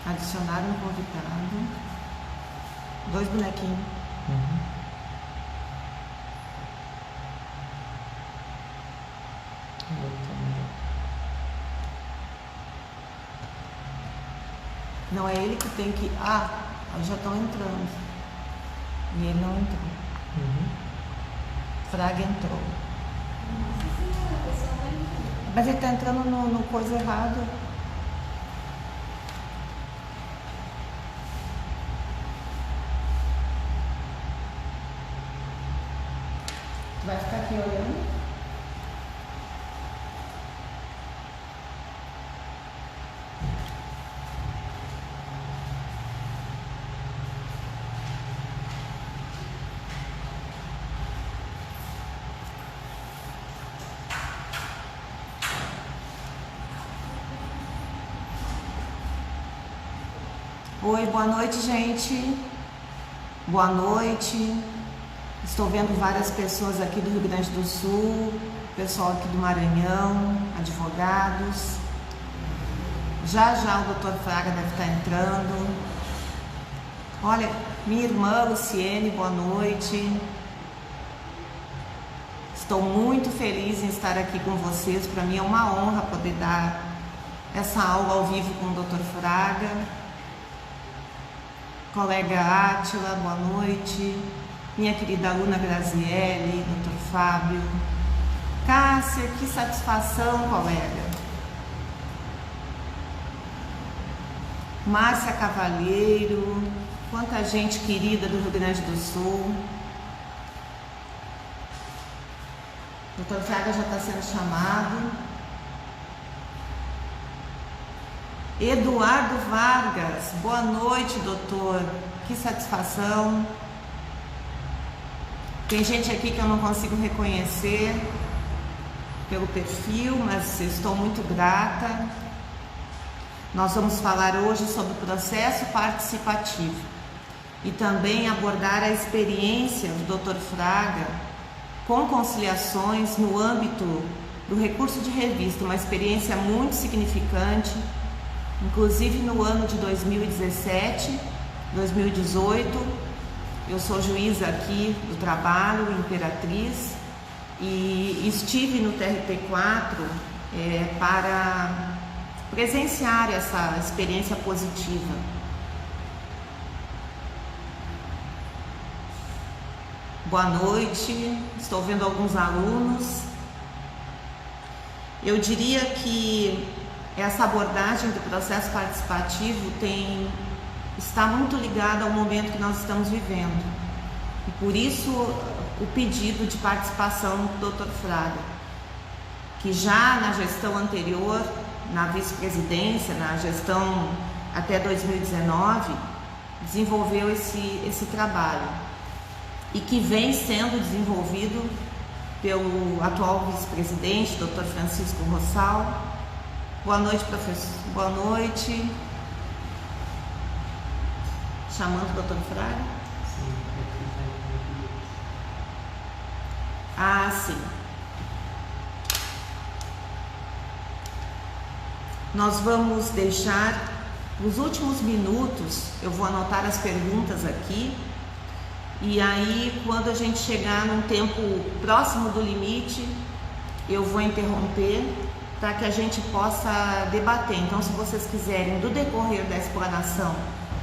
Adicionar um convidado. 2 bonequinhos. Não é ele que tem que... Ah, já estão entrando. E ele não entrou. Fraga entrou. Mas ele está entrando no coisa errada. Tu vai ficar aqui olhando? Oi, boa noite, gente. Boa noite. Estou vendo várias pessoas aqui do Rio Grande do Sul, pessoal aqui do Maranhão, advogados. Já já o Dr. Fraga deve estar entrando. Olha, minha irmã Luciene, boa noite. Estou muito feliz em estar aqui com vocês. Para mim é uma honra poder dar essa aula ao vivo com o Dr. Fraga. Colega Átila, boa noite. Minha querida aluna Graziele, Dr. Fábio. Cássia, que satisfação, colega. Márcia Cavalheiro, quanta gente querida do Rio Grande do Sul. Dr. Fraga já está sendo chamado. Eduardo Vargas, boa noite, doutor. Que satisfação. Tem gente aqui que eu não consigo reconhecer pelo perfil, mas estou muito grata. Nós vamos falar hoje sobre o processo participativo e também abordar a experiência do Dr. Fraga com conciliações no âmbito do recurso de revista, uma experiência muito significante, inclusive no ano de 2017, 2018, eu sou juíza aqui do trabalho, Imperatriz, e estive no TRT4 para presenciar essa experiência positiva. Boa noite, estou vendo alguns alunos. Eu diria que essa abordagem do processo participativo está muito ligada ao momento que nós estamos vivendo. E por isso o pedido de participação do Dr. Fraga, que já na gestão anterior, na vice-presidência, na gestão até 2019, desenvolveu esse trabalho e que vem sendo desenvolvido pelo atual vice-presidente, Dr. Francisco Rossal. Boa noite, professor. Boa noite. Chamando o Dr. Fraga? Sim, Ah, sim. Nós vamos deixar os últimos minutos, eu vou anotar as perguntas aqui, e aí quando a gente chegar num tempo próximo do limite, eu vou interromper para que a gente possa debater. Então, se vocês quiserem, do decorrer da explanação,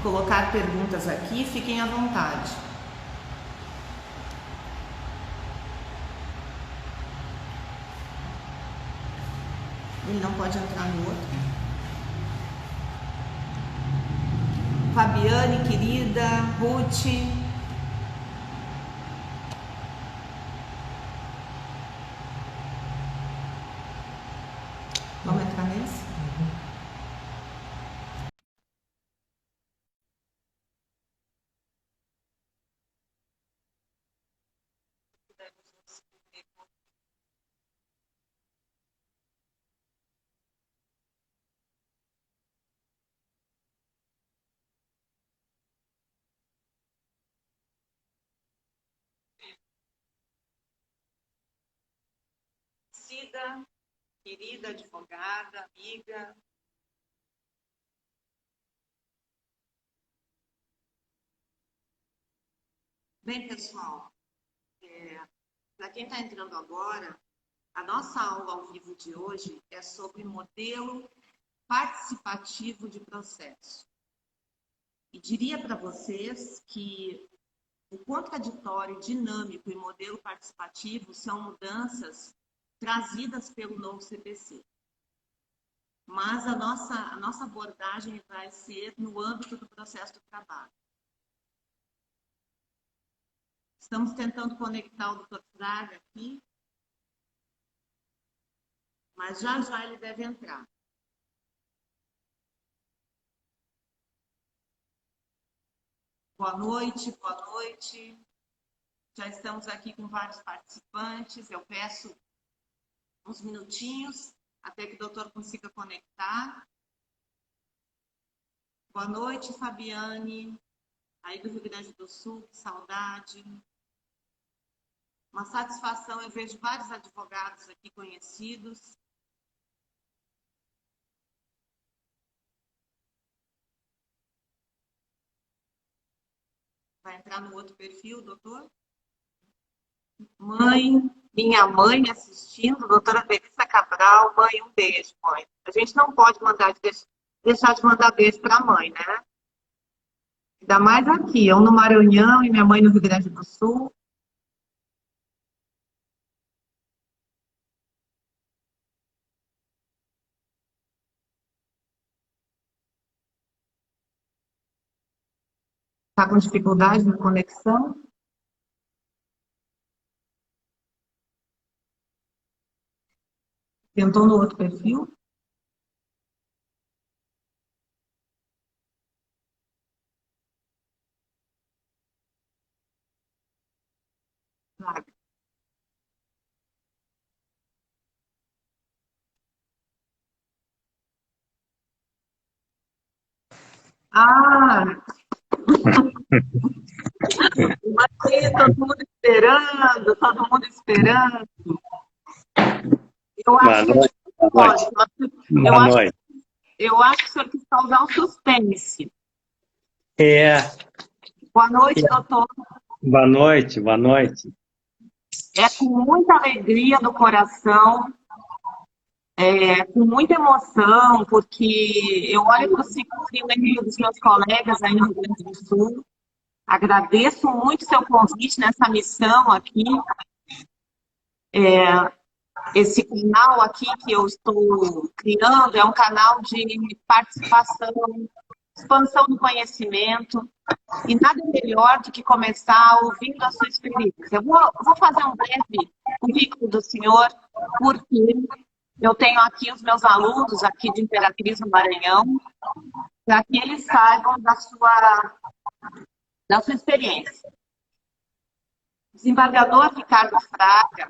colocar perguntas aqui, fiquem à vontade. Ele não pode entrar no outro. Fabiane, querida, Ruth. Vamos entrar nesse? Cida, querida advogada, amiga. Bem, pessoal, para quem está entrando agora, a nossa aula ao vivo de hoje é sobre modelo participativo de processo. E diria para vocês que o contraditório, dinâmico e modelo participativo são mudanças trazidas pelo novo CPC. Mas a nossa abordagem vai ser no âmbito do processo do trabalho. Estamos tentando conectar o Dr. Fraga aqui, mas já já ele deve entrar. Boa noite, boa noite. Já estamos aqui com vários participantes. Eu peço uns minutinhos até que o doutor consiga conectar. Boa noite, Fabiane, aí do Rio Grande do Sul, que saudade. Uma satisfação, eu vejo vários advogados aqui conhecidos. Vai entrar no outro perfil, doutor? Mãe, minha mãe assistindo, doutora Felícia Cabral. Mãe, um beijo, mãe. A gente não pode deixar de mandar beijo para a mãe, né? Ainda mais aqui, eu no Maranhão e minha mãe no Rio Grande do Sul. Está com dificuldade na conexão? Tentou no outro perfil? Ah, imagina, todo mundo esperando, todo mundo esperando. Eu acho que eu acho que o senhor quis causar um suspense. Boa noite, doutor. Boa noite, boa noite. É com muita alegria no coração, com muita emoção, porque eu olho para o senhor e lembro dos meus colegas aí no Rio Grande do Sul. Agradeço muito seu convite nessa missão aqui. Esse canal aqui que eu estou criando é um canal de participação, expansão do conhecimento, e nada melhor do que começar ouvindo a sua experiência. Eu vou fazer um breve currículo do senhor, porque eu tenho aqui os meus alunos aqui de Imperatriz do Maranhão, para que eles saibam da sua experiência. Desembargador Ricardo Fraga,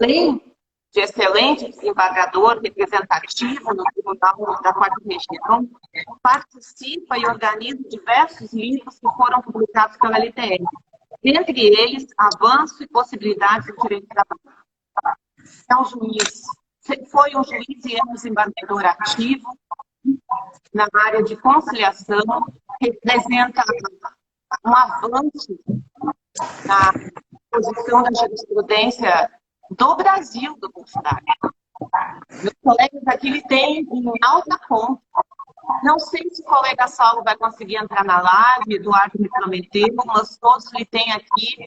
além de excelente desembargador representativo no Tribunal da Quarta Região, participa e organiza diversos livros que foram publicados pela LTR, dentre eles Avanço e Possibilidades do Direito do Trabalho. É um juiz, foi um juiz e é um desembargador ativo na área de conciliação, representa um avanço na posição da jurisprudência do Brasil do Bolsonaro. Meus colegas aqui ele tem em alta conta. Não sei se o colega Saulo vai conseguir entrar na live, Eduardo me prometeu, mas todos ele tem aqui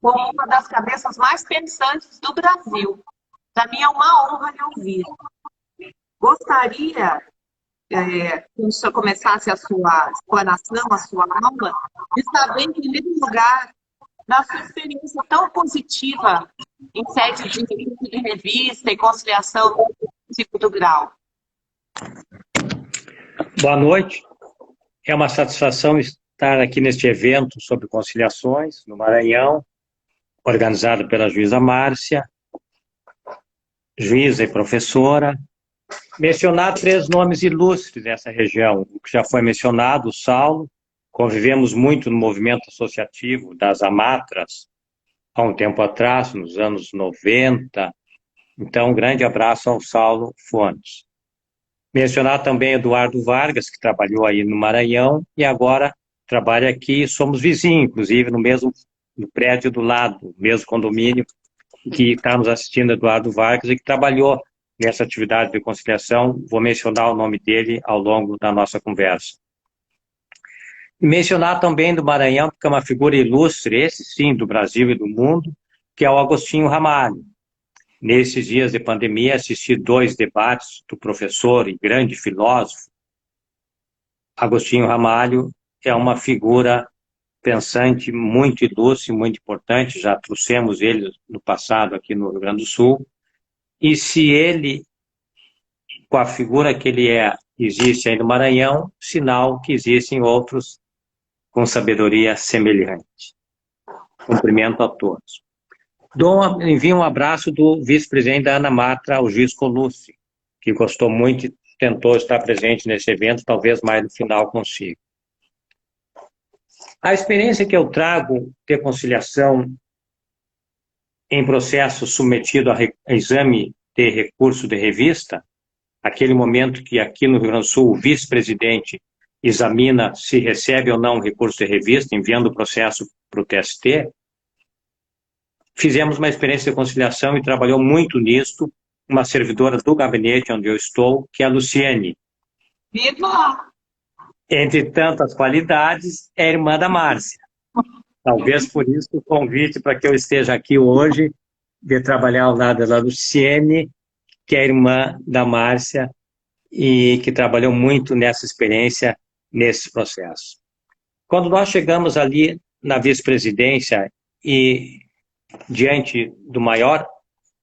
como uma das cabeças mais pensantes do Brasil. Para mim é uma honra lhe ouvir. Gostaria, quando o senhor começasse a sua explanação, a sua aula, de saber, em primeiro lugar, da sua experiência tão positiva em sede de revista e conciliação do segundo grau. Boa noite. É uma satisfação estar aqui neste evento sobre conciliações no Maranhão, organizado pela juíza Márcia, juíza e professora. Mencionar 3 nomes ilustres dessa região, o que já foi mencionado, o Saulo. Convivemos muito no movimento associativo das Amatras, há um tempo atrás, nos anos 90. Então, um grande abraço ao Saulo Fontes. Mencionar também Eduardo Vargas, que trabalhou aí no Maranhão e agora trabalha aqui, somos vizinhos, inclusive no prédio do lado, mesmo condomínio, que está nos assistindo, Eduardo Vargas, e que trabalhou nessa atividade de conciliação. Vou mencionar o nome dele ao longo da nossa conversa. E mencionar também do Maranhão, porque é uma figura ilustre, esse sim, do Brasil e do mundo, que é o Agostinho Ramalho. Nesses dias de pandemia, assisti 2 debates do professor e grande filósofo. Agostinho Ramalho é uma figura pensante muito ilustre, muito importante, já trouxemos ele no passado aqui no Rio Grande do Sul, e se ele, com a figura que ele é, existe aí no Maranhão, sinal que existem outros com sabedoria semelhante. Cumprimento a todos. Envio um abraço do vice-presidente da Ana Matra, o Giz Colucci, que gostou muito e tentou estar presente nesse evento, talvez mais no final consiga. A experiência que eu trago de conciliação em processo submetido a exame de recurso de revista, aquele momento que aqui no Rio Grande do Sul o vice-presidente examina se recebe ou não recurso de revista, enviando o processo para o TST, fizemos uma experiência de conciliação e trabalhou muito nisto uma servidora do gabinete onde eu estou, que é a Luciene. Viva! Entre tantas qualidades, é irmã da Márcia. Talvez por isso o convite para que eu esteja aqui hoje, de trabalhar ao lado da Luciene, que é irmã da Márcia e que trabalhou muito nessa experiência, nesse processo. Quando nós chegamos ali na vice-presidência e diante do maior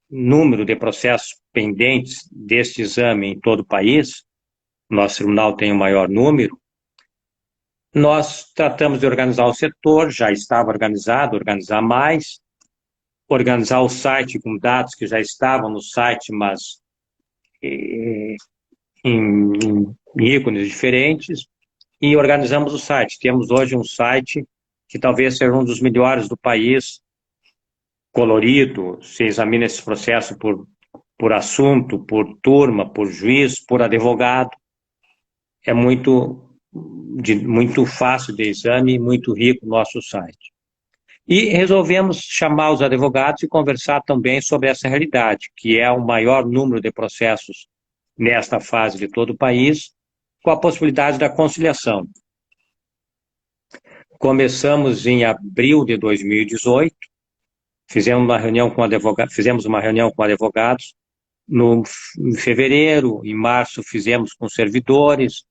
número de processos pendentes deste exame em todo o país, nosso tribunal tem o maior número, nós tratamos de organizar o setor, já estava organizado, organizar mais, organizar o site com dados que já estavam no site, mas em ícones diferentes, e organizamos o site. Temos hoje um site que talvez seja um dos melhores do país, colorido, se examina esse processo por assunto, por turma, por juiz, por advogado. É muito fácil de exame e muito rico o nosso site. E resolvemos chamar os advogados e conversar também sobre essa realidade, que é o maior número de processos nesta fase de todo o país, com a possibilidade da conciliação. Começamos em abril de 2018, fizemos uma reunião com advogados, em fevereiro, em março fizemos com servidores,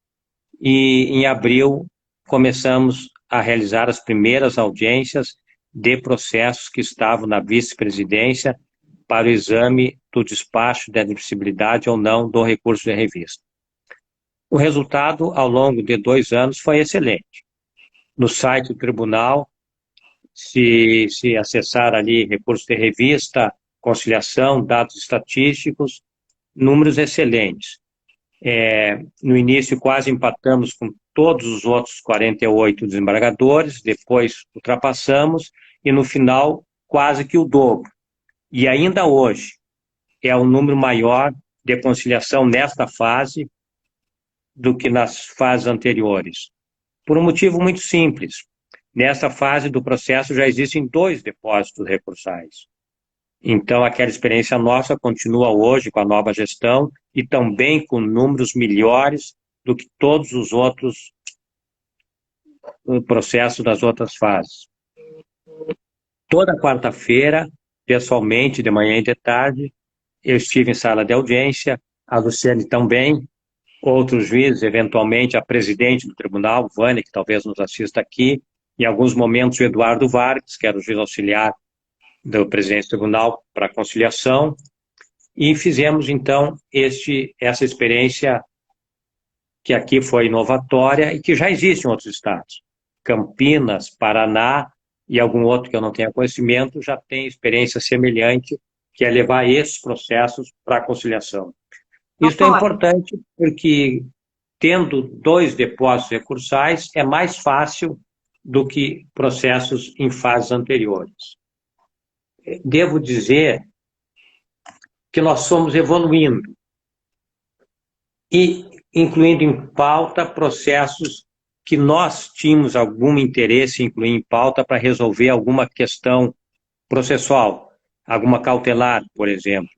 e em abril começamos a realizar as primeiras audiências de processos que estavam na vice-presidência para o exame do despacho de admissibilidade ou não do recurso de revista. O resultado, ao longo de 2 anos, foi excelente. No site do tribunal, se acessar ali recurso de revista, conciliação, dados estatísticos, números excelentes. No início quase empatamos com todos os outros 48 desembargadores, depois ultrapassamos e no final quase que o dobro. E ainda hoje é um número maior de conciliação nesta fase do que nas fases anteriores. Por um motivo muito simples. Nesta fase do processo já existem 2 depósitos recursais. Então, aquela experiência nossa continua hoje com a nova gestão e também com números melhores do que todos os outros processos das outras fases. Toda quarta-feira, pessoalmente, de manhã e de tarde, eu estive em sala de audiência, a Luciane também, outros juízes, eventualmente a presidente do tribunal, Vânia, que talvez nos assista aqui, em alguns momentos o Eduardo Vargas, que era o juiz auxiliar do presidente do tribunal para a conciliação, e fizemos, então, essa experiência que aqui foi inovatória e que já existe em outros estados. Campinas, Paraná e algum outro que eu não tenha conhecimento já tem experiência semelhante, que é levar esses processos para a conciliação. Isso é importante porque, tendo 2 depósitos recursais, é mais fácil do que processos em fases anteriores. Devo dizer que nós somos evoluindo e incluindo em pauta processos que nós tínhamos algum interesse em incluir em pauta para resolver alguma questão processual, alguma cautelar, por exemplo.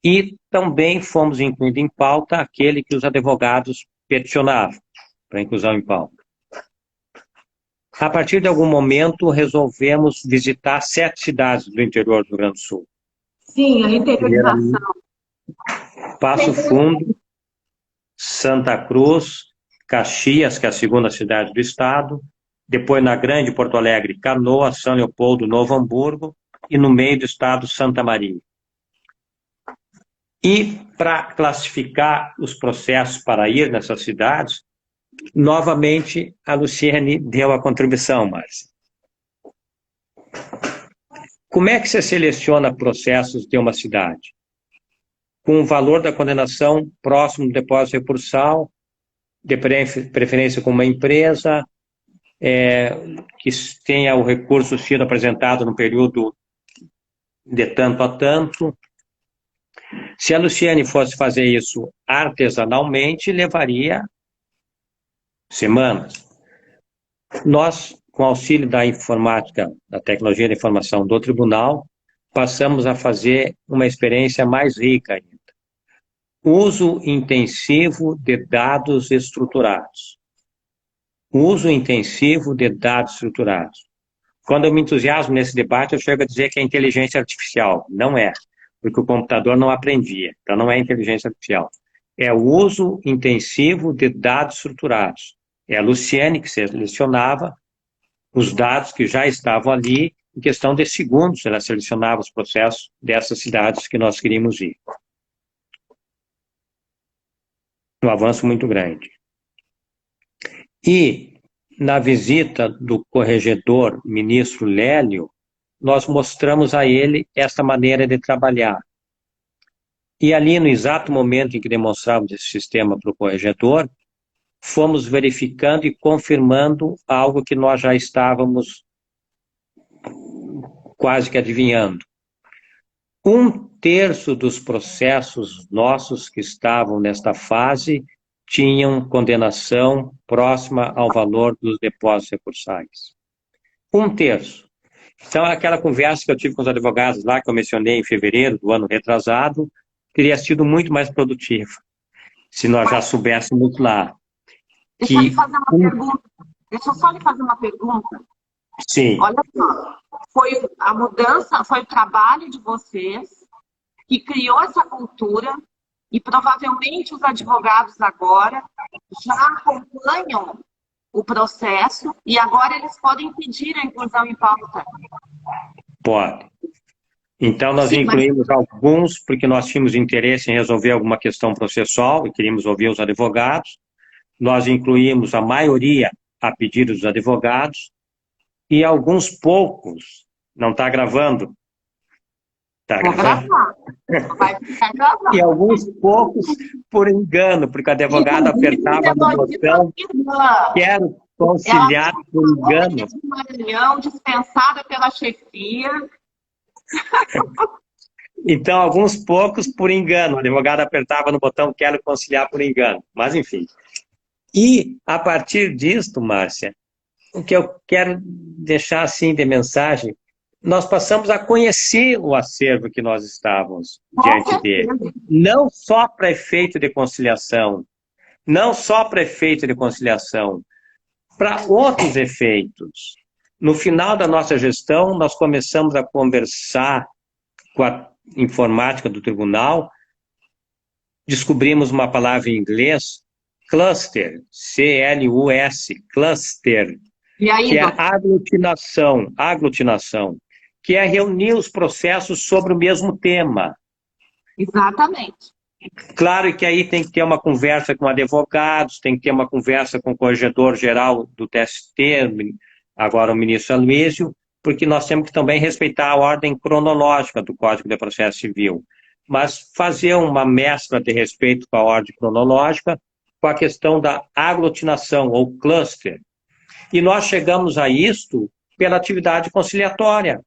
E também fomos incluindo em pauta aquele que os advogados peticionavam para inclusão em pauta. A partir de algum momento, resolvemos visitar 7 cidades do interior do Rio Grande do Sul. Sim, a interiorização. Passo Fundo, Santa Cruz, Caxias, que é a segunda cidade do estado, depois na Grande Porto Alegre, Canoas, São Leopoldo, Novo Hamburgo, e no meio do estado, Santa Maria. E para classificar os processos para ir nessas cidades, novamente a Luciene deu a contribuição, Márcia. Como é que você seleciona processos de uma cidade? Com o valor da condenação próximo do depósito recursal, de preferência com uma empresa, que tenha o recurso sido apresentado no período de tanto a tanto. Se a Luciene fosse fazer isso artesanalmente, levaria semanas. Nós, com auxílio da informática, da tecnologia da informação do tribunal, passamos a fazer uma experiência mais rica ainda. Uso intensivo de dados estruturados. Uso intensivo de dados estruturados. Quando eu me entusiasmo nesse debate, eu chego a dizer que é inteligência artificial. Não é, porque o computador não aprendia. Então não é inteligência artificial. É o uso intensivo de dados estruturados. É a Luciene que selecionava os dados que já estavam ali, em questão de segundos, ela selecionava os processos dessas cidades que nós queríamos ir. Um avanço muito grande. E, na visita do corregedor, ministro Lélio, nós mostramos a ele esta maneira de trabalhar. E ali, no exato momento em que demonstrávamos esse sistema para o corregedor, fomos verificando e confirmando algo que nós já estávamos quase que adivinhando. 1/3 dos processos nossos que estavam nesta fase tinham condenação próxima ao valor dos depósitos recursais. 1/3. Então, aquela conversa que eu tive com os advogados lá, que eu mencionei em fevereiro do ano retrasado, teria sido muito mais produtiva, se nós já soubéssemos lá. Deixa eu lhe fazer uma pergunta. Deixa eu só lhe fazer uma pergunta. Sim. Olha só, foi a mudança, foi o trabalho de vocês que criou essa cultura e provavelmente os advogados agora já acompanham o processo e agora eles podem pedir a inclusão em pauta. Pode. Então, nós incluímos alguns, porque nós tínhamos interesse em resolver alguma questão processual e queríamos ouvir os advogados. Nós incluímos a maioria a pedido dos advogados e alguns poucos, não está gravando? Está gravando? Vai ficar gravando. E alguns poucos por engano, porque o advogado apertava no botão, quero conciliar por engano. Uma reunião dispensada pela chefia. Então, alguns poucos por engano, o advogado apertava no botão, quero conciliar por engano, mas enfim. E, a partir disto, Márcia, o que eu quero deixar assim de mensagem, nós passamos a conhecer o acervo que nós estávamos diante dele. Não só para efeito de conciliação, não só para efeito de conciliação, para outros efeitos. No final da nossa gestão, nós começamos a conversar com a informática do tribunal, descobrimos uma palavra em inglês, cluster, C-L-U-S, cluster, que é aglutinação, que é reunir os processos sobre o mesmo tema. Exatamente. Claro que aí tem que ter uma conversa com advogados, tem que ter uma conversa com o corregedor-geral do TST, agora o ministro Aloysio, porque nós temos que também respeitar a ordem cronológica do Código de Processo Civil, mas fazer uma mescla de respeito com a ordem cronológica, com a questão da aglutinação, ou cluster. E nós chegamos a isto pela atividade conciliatória.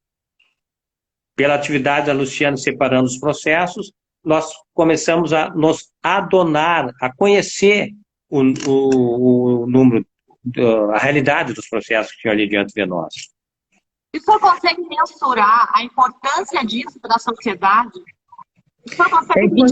Pela atividade da Luciane separando os processos, nós começamos a nos adonar, a conhecer o número, a realidade dos processos que tinham ali diante de nós. E o senhor consegue mensurar a importância disso para a sociedade? O senhor consegue me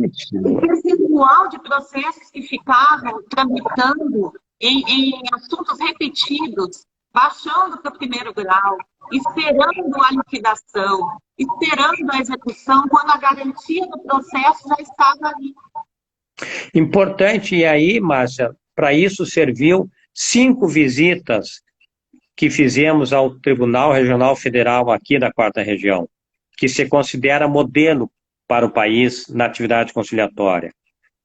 dizer o percentual de processos que ficavam tramitando em assuntos repetidos, baixando para o primeiro grau, esperando a liquidação, esperando a execução, quando a garantia do processo já estava ali? Importante, e aí, Márcia, para isso serviu 5 visitas que fizemos ao Tribunal Regional Federal aqui da 4ª Região, que se considera modelo para o país na atividade conciliatória.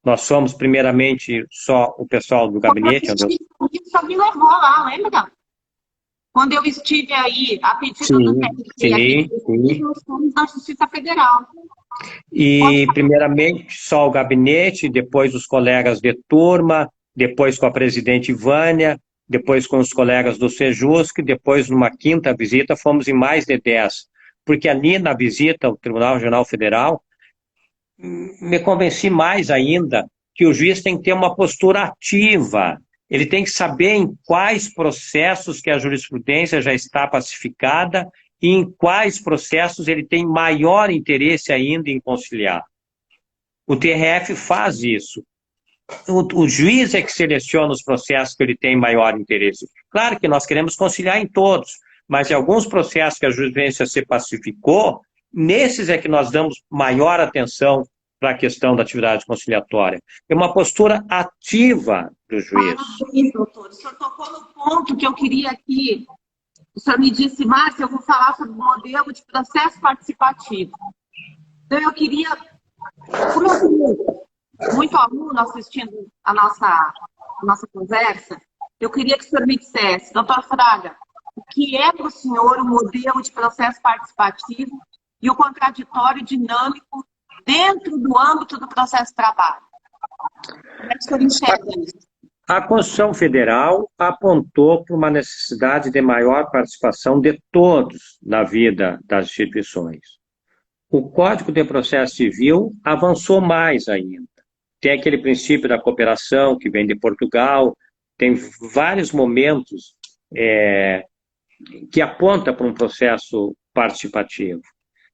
Nós somos, primeiramente, só o pessoal do gabinete. Isso só me levou lá, lembra? Quando eu estive aí, a pedido do TRT, nós fomos na Justiça Federal. E, primeiramente, só o gabinete, depois os colegas de turma, depois com a presidente Vânia, depois com os colegas do Sejusc, depois, numa 5ª visita, fomos em mais de 10. Porque ali, na visita ao Tribunal Regional Federal, me convenci mais ainda que o juiz tem que ter uma postura ativa. Ele tem que saber em quais processos que a jurisprudência já está pacificada e em quais processos ele tem maior interesse ainda em conciliar. O TRF faz isso. O juiz é que seleciona os processos que ele tem maior interesse. Claro que nós queremos conciliar em todos, mas em alguns processos que a jurisprudência se pacificou, nesses é que nós damos maior atenção para a questão da atividade conciliatória. É uma postura ativa do juiz. Parabéns, doutor. O senhor tocou no ponto que eu queria aqui. O senhor me disse, Márcia, eu vou falar sobre o modelo de processo participativo. Então, eu queria, como eu tenho muito aluno assistindo a nossa conversa, eu queria que o senhor me dissesse, doutor Fraga, o que é para o senhor o modelo de processo participativo e o contraditório dinâmico dentro do âmbito do processo de trabalho? Como é que o senhor enxerga isso? A Constituição Federal apontou para uma necessidade de maior participação de todos na vida das instituições. O Código de Processo Civil avançou mais ainda. Tem aquele princípio da cooperação que vem de Portugal, tem vários momentos que aponta para um processo participativo.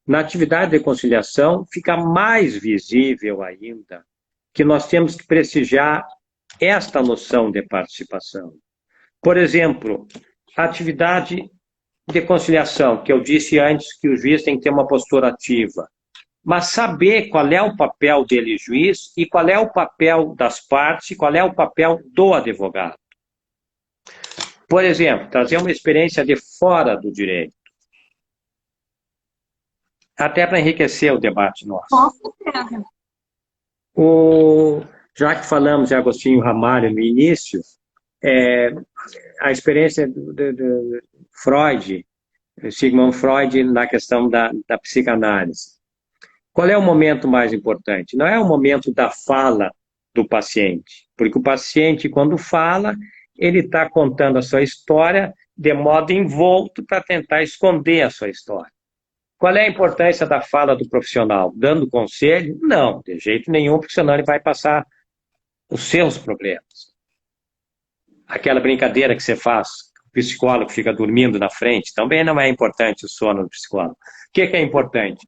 Na atividade de conciliação, fica mais visível ainda que nós temos que prestigiar esta noção de participação. Por exemplo, a atividade de conciliação, que eu disse antes que o juiz tem que ter uma postura ativa, mas saber qual é o papel dele, juiz, e qual é o papel das partes, e qual é o papel do advogado. Por exemplo, trazer uma experiência de fora do direito, até para enriquecer o debate nosso. Com certeza. Já que falamos de Agostinho Ramalho no início, a experiência de Freud, Sigmund Freud, na questão da psicanálise. Qual é o momento mais importante? Não é o momento da fala do paciente, porque o paciente, quando fala, ele está contando a sua história de modo envolto para tentar esconder a sua história. Qual é a importância da fala do profissional? Dando conselho? Não, de jeito nenhum, porque senão ele vai passar os seus problemas. Aquela brincadeira que você faz, o psicólogo fica dormindo na frente, também não é importante o sono do psicólogo. O que é importante?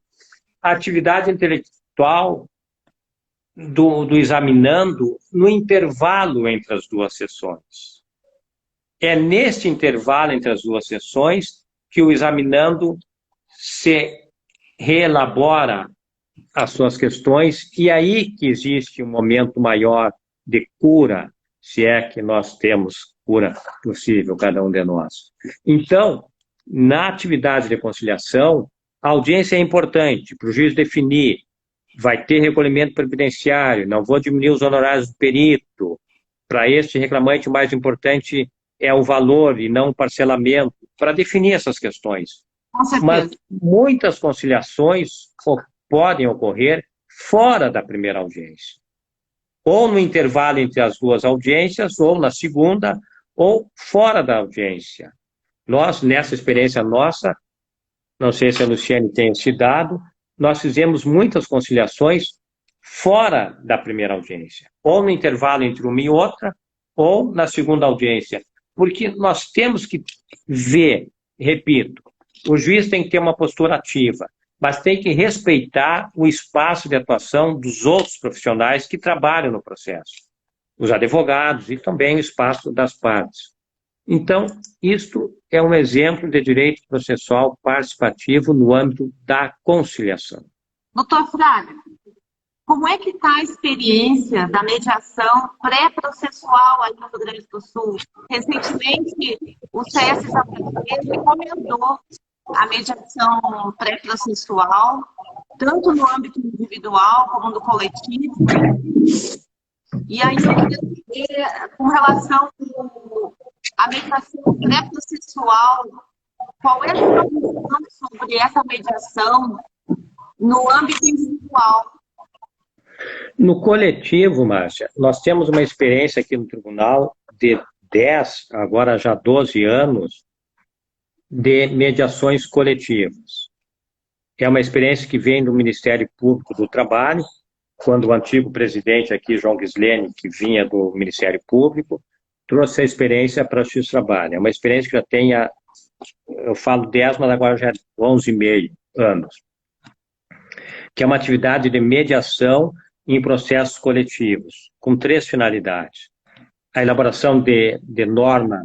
A atividade intelectual do examinando no intervalo entre as duas sessões. É neste intervalo entre as duas sessões que o examinando se reelabora as suas questões, e aí que existe um momento maior de cura, se é que nós temos cura possível, cada um de nós. Então, na atividade de conciliação, a audiência é importante para o juiz definir, vai ter recolhimento previdenciário, não vou diminuir os honorários do perito, para este reclamante o mais importante é o valor e não o parcelamento, para definir essas questões. Mas muitas conciliações podem ocorrer fora da primeira audiência. Ou no intervalo entre as duas audiências, ou na segunda, ou fora da audiência. Nós, nessa experiência nossa, não sei se a Luciane tem esse dado, nós fizemos muitas conciliações fora da primeira audiência. Ou no intervalo entre uma e outra, ou na segunda audiência, porque nós temos que ver, repito, o juiz tem que ter uma postura ativa, mas tem que respeitar o espaço de atuação dos outros profissionais que trabalham no processo, os advogados e também o espaço das partes. Então, isto é um exemplo de direito processual participativo no âmbito da conciliação. Doutor Fraga, como é que está a experiência da mediação pré-processual aí no Rio Grande do Sul? Recentemente, o CSJP recomendou a mediação pré-processual, tanto no âmbito individual como no coletivo. E aí eu queria saber, com relação à mediação pré-processual, qual é a sua visão sobre essa mediação no âmbito individual? No coletivo, Márcia, nós temos uma experiência aqui no tribunal de 10, agora já 12 anos, de mediações coletivas. É uma experiência que vem do Ministério Público do Trabalho, quando o antigo presidente aqui, João Gislene, que vinha do Ministério Público, trouxe a experiência para a Justiça do Trabalho. É uma experiência que já tem, eu falo 10, mas agora já é 11,5 anos, que é uma atividade de mediação em processos coletivos, com 3 finalidades. A elaboração de norma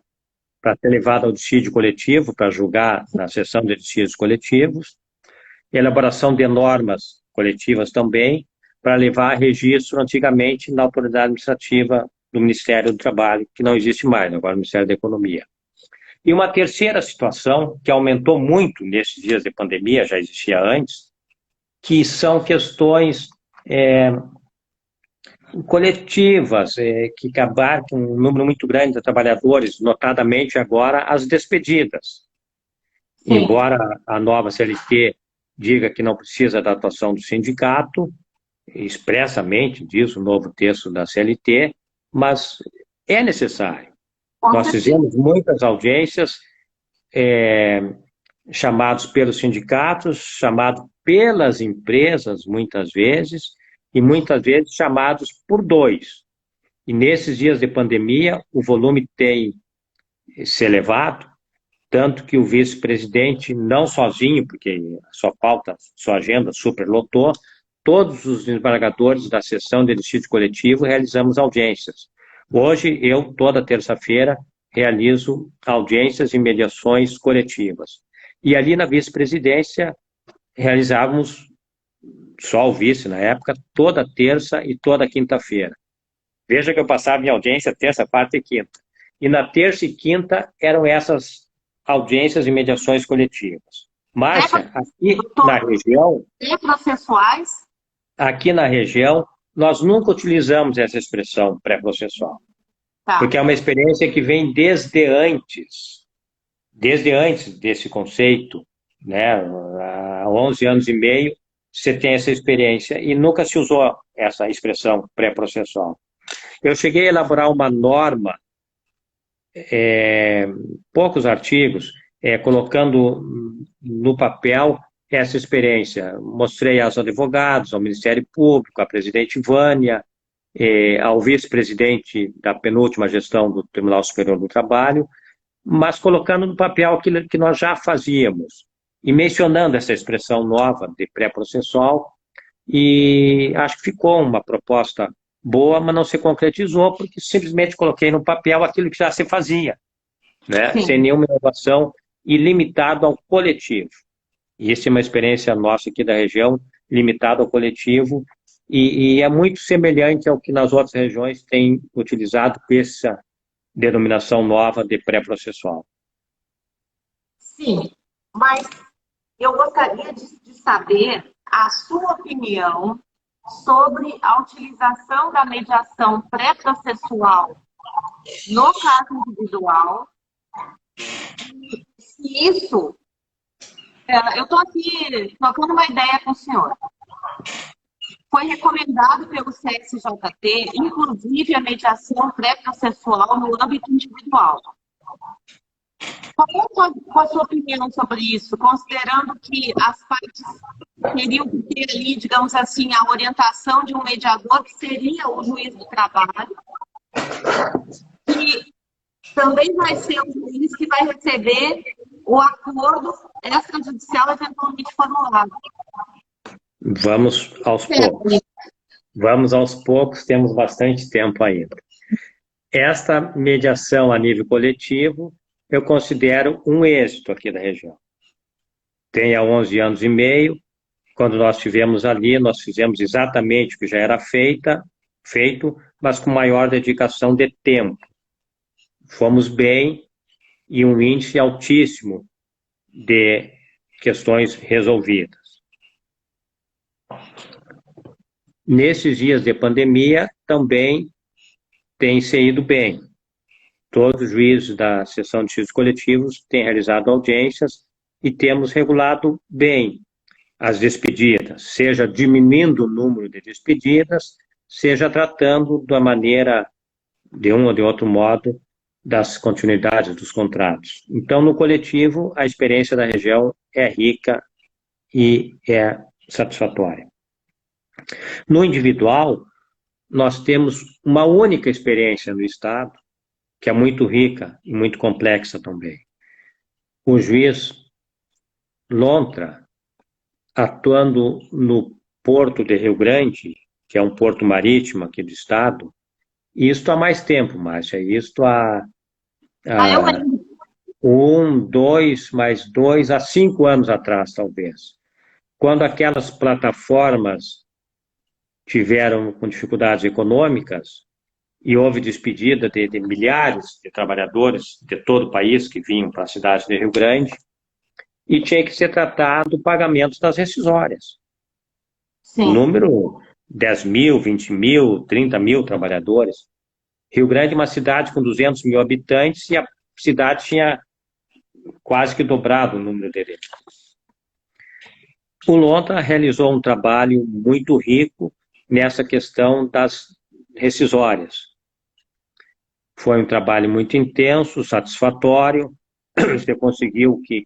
para ser levada ao dissídio coletivo, para julgar na sessão de dissídios coletivos, e a elaboração de normas coletivas também, para levar a registro antigamente na autoridade administrativa do Ministério do Trabalho, que não existe mais, agora é o Ministério da Economia. E uma terceira situação, que aumentou muito nesses dias de pandemia, já existia antes, que são questões coletivas, que abarcam um número muito grande de trabalhadores, notadamente agora as despedidas. Sim. Embora a nova CLT diga que não precisa da atuação do sindicato, expressamente diz o novo texto da CLT, mas é necessário. Nós fizemos muitas audiências, chamados pelos sindicatos, chamados pelas empresas, muitas vezes chamados por 2. E nesses dias de pandemia, o volume tem se elevado, tanto que o vice-presidente, não sozinho, porque sua agenda superlotou, todos os desembargadores da sessão de dissídio coletivo realizamos audiências. Hoje, eu, toda terça-feira, realizo audiências e mediações coletivas. E ali na vice-presidência, realizávamos, só o vice na época, toda terça e toda quinta-feira. Veja que eu passava em audiência terça, quarta e quinta. E na terça e quinta eram essas audiências e mediações coletivas. Márcia, aqui na região... Pré-processuais? Aqui na região, nós nunca utilizamos essa expressão pré-processual. Tá. Porque é uma experiência que vem desde antes desse conceito, né? Há 11 anos e meio, você tem essa experiência e nunca se usou essa expressão pré-processual. Eu cheguei a elaborar uma norma, poucos artigos, colocando no papel essa experiência. Mostrei aos advogados, ao Ministério Público, à presidente Vânia, ao vice-presidente da penúltima gestão do Tribunal Superior do Trabalho, mas colocando no papel aquilo que nós já fazíamos, e mencionando essa expressão nova de pré-processual, e acho que ficou uma proposta boa, mas não se concretizou, porque simplesmente coloquei no papel aquilo que já se fazia, né? Sem nenhuma inovação e limitado ao coletivo. E essa é uma experiência nossa aqui da região, limitado ao coletivo, e é muito semelhante ao que nas outras regiões têm utilizado essa denominação nova de pré-processual. Sim, mas eu gostaria de saber a sua opinião sobre a utilização da mediação pré-processual no caso individual. Se isso... eu estou aqui trocando uma ideia com o senhor. Foi recomendado pelo CSJT, inclusive a mediação pré-processual no âmbito individual. Qual a sua opinião sobre isso, considerando que as partes teriam que ter ali, digamos assim, a orientação de um mediador, que seria o juiz do trabalho, que também vai ser um juiz que vai receber o acordo extrajudicial eventualmente formulado. Vamos aos poucos. Vamos aos poucos, temos bastante tempo ainda. Esta mediação a nível coletivo, eu considero um êxito aqui da região. Tem há 11 anos e meio, quando nós estivemos ali, nós fizemos exatamente o que já era feito, mas com maior dedicação de tempo. Fomos bem e um índice altíssimo de questões resolvidas. Nesses dias de pandemia, também tem se ido bem. Todos os juízes da seção de juízes coletivos têm realizado audiências e temos regulado bem as despedidas, seja diminuindo o número de despedidas, seja tratando da maneira, de um ou de outro modo, das continuidades dos contratos. Então, no coletivo, a experiência da região é rica e é satisfatória. No individual, nós temos uma única experiência no Estado, que é muito rica e muito complexa também. O juiz Lontra, atuando no Porto de Rio Grande, que é um porto marítimo aqui do Estado, isto há mais tempo, Márcia, isto há 5 anos atrás, talvez. Quando aquelas plataformas tiveram com dificuldades econômicas e houve despedida de milhares de trabalhadores de todo o país que vinham para a cidade de Rio Grande e tinha que ser tratado o pagamento das rescisórias. Sim. Número 10 mil, 20 mil, 30 mil trabalhadores. Rio Grande é uma cidade com 200 mil habitantes e a cidade tinha quase que dobrado o número de deles. O Lontra realizou um trabalho muito rico nessa questão das rescisórias. Foi um trabalho muito intenso, satisfatório, você conseguiu que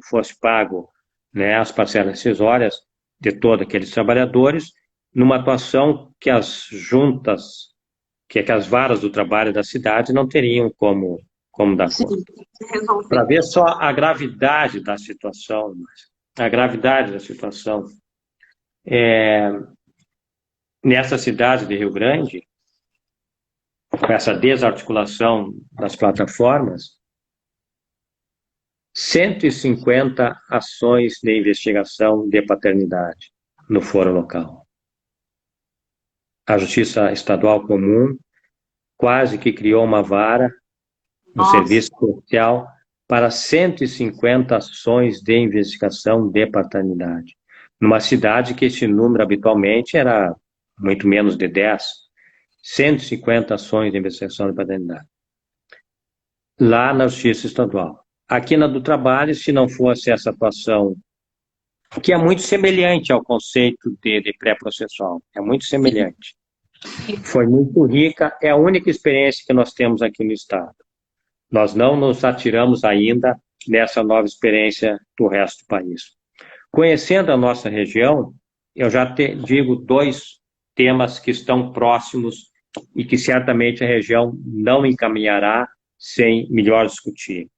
fosse pago, né, as parcelas rescisórias de todos aqueles trabalhadores, numa atuação que as juntas, que as varas do trabalho da cidade não teriam como dar conta. Para ver só a gravidade da situação, nessa cidade de Rio Grande, com essa desarticulação das plataformas, 150 ações de investigação de paternidade no foro local. A Justiça Estadual Comum quase que criou uma vara no Serviço Social para 150 ações de investigação de paternidade, numa cidade que esse número habitualmente era muito menos de 10, 150 ações de investigação de paternidade, lá na Justiça Estadual. Aqui na do Trabalho, se não fosse essa atuação, que é muito semelhante ao conceito de pré-processual, é muito semelhante. Foi muito rica, é a única experiência que nós temos aqui no Estado. Nós não nos atiramos ainda nessa nova experiência do resto do país. Conhecendo a nossa região, eu já digo 2 temas que estão próximos e que certamente a região não encaminhará sem melhor discutir.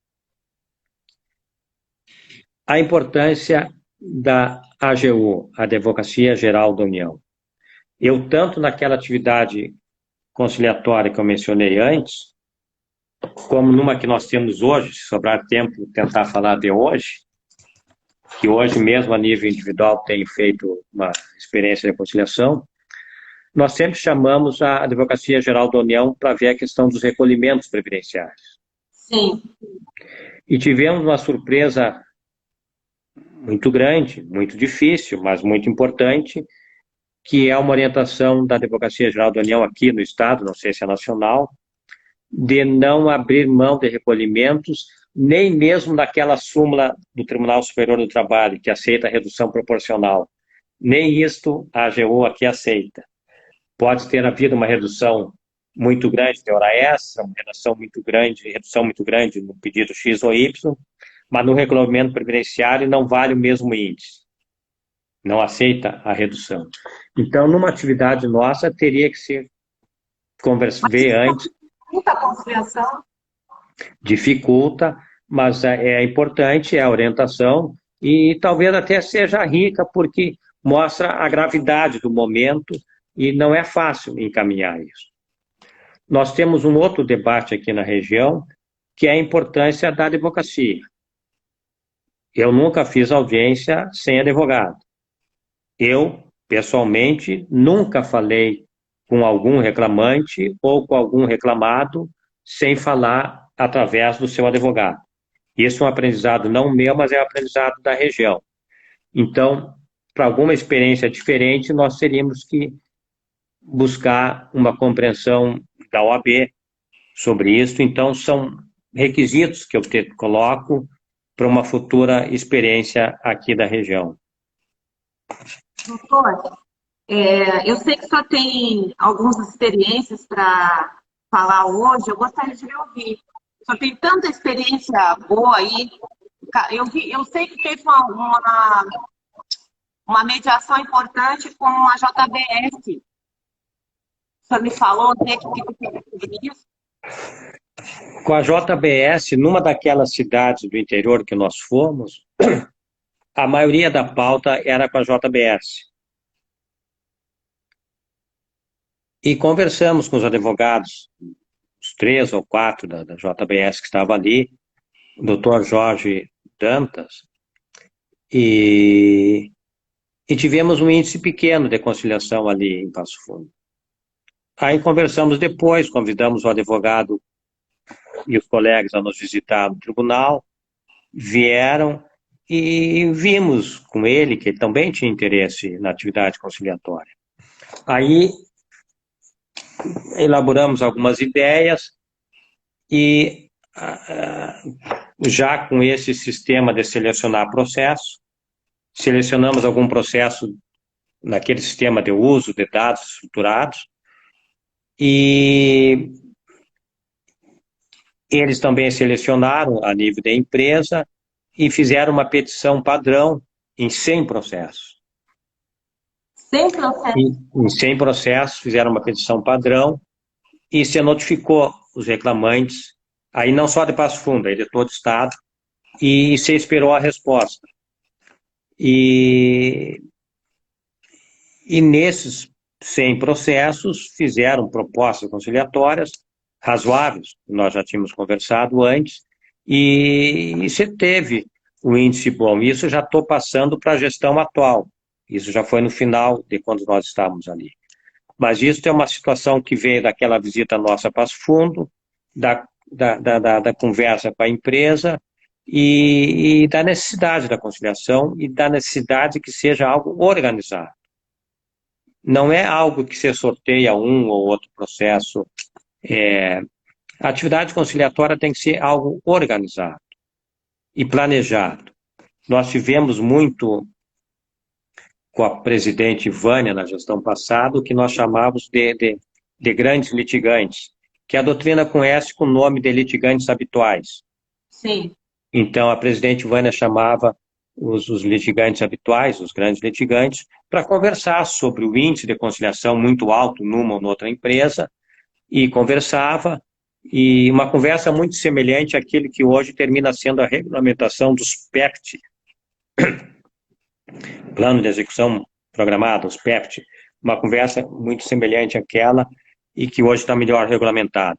A importância da AGU, a Advocacia Geral da União. Eu, tanto naquela atividade conciliatória que eu mencionei antes, como numa que nós temos hoje, se sobrar tempo, tentar falar de hoje, que hoje mesmo a nível individual tem feito uma experiência de conciliação, nós sempre chamamos a Advocacia Geral da União para ver a questão dos recolhimentos previdenciários. Sim. E tivemos uma surpresa muito grande, muito difícil, mas muito importante, que é uma orientação da Advocacia Geral da União aqui no Estado, não sei se é nacional, de não abrir mão de recolhimentos, nem mesmo naquela súmula do Tribunal Superior do Trabalho, que aceita a redução proporcional. Nem isto a AGU aqui aceita. Pode ter havido uma redução muito grande de hora extra, uma redução muito grande no pedido X ou Y, mas no regulamento previdenciário não vale o mesmo índice. Não aceita a redução. Então, numa atividade nossa, teria que se ver antes Dificulta a conciliação. Dificulta, mas é importante, é a orientação, e talvez até seja rica, porque mostra a gravidade do momento e não é fácil encaminhar isso. Nós temos um outro debate aqui na região, que é a importância da advocacia. Eu nunca fiz audiência sem advogado. Eu, pessoalmente, nunca falei com algum reclamante ou com algum reclamado sem falar através do seu advogado. Isso é um aprendizado não meu, mas é um aprendizado da região. Então, para alguma experiência diferente, nós teríamos que buscar uma compreensão da OAB sobre isso. Então, são requisitos que eu coloco para uma futura experiência aqui da região. Doutor, eu sei que só tem algumas experiências para falar hoje, eu gostaria de lhe ouvir. Só tem tanta experiência boa aí. Eu sei que teve uma mediação importante com a JBS. O senhor me falou, né, que teve isso. Com a JBS, numa daquelas cidades do interior que nós fomos, a maioria da pauta era com a JBS. E conversamos com os advogados, os 3 ou 4 da JBS que estavam ali, o doutor Jorge Dantas, e tivemos um índice pequeno de conciliação ali em Passo Fundo. Aí conversamos depois, convidamos o advogado e os colegas a nos visitar no tribunal, vieram e vimos com ele que ele também tinha interesse na atividade conciliatória. Aí elaboramos algumas ideias e já com esse sistema de selecionar processo, selecionamos algum processo naquele sistema de uso de dados estruturados e eles também selecionaram a nível da empresa e fizeram uma petição padrão em 100 processos. 100 processos? Em 100 processos, fizeram uma petição padrão e se notificou os reclamantes, aí não só de Passo Fundo, aí de todo o estado, e se esperou a resposta. E nesses 100 processos fizeram propostas conciliatórias razoáveis, nós já tínhamos conversado antes, e se teve um índice bom. Isso já estou passando para a gestão atual, isso já foi no final de quando nós estávamos ali. Mas isso é uma situação que veio daquela visita nossa a Passo Fundo, da conversa com a empresa e da necessidade da conciliação e da necessidade que seja algo organizado. Não é algo que se sorteia um ou outro processo. A atividade conciliatória tem que ser algo organizado e planejado. Nós tivemos muito com a presidente Vânia na gestão passada, o que nós chamávamos de grandes litigantes, que a doutrina conhece com o nome de litigantes habituais. Sim. Então, a presidente Vânia chamava os litigantes habituais, os grandes litigantes, para conversar sobre o índice de conciliação muito alto numa ou noutra empresa, e conversava, e uma conversa muito semelhante àquele que hoje termina sendo a regulamentação dos PEPT, Plano de Execução Programada, os PEPT, uma conversa muito semelhante àquela e que hoje está melhor regulamentada.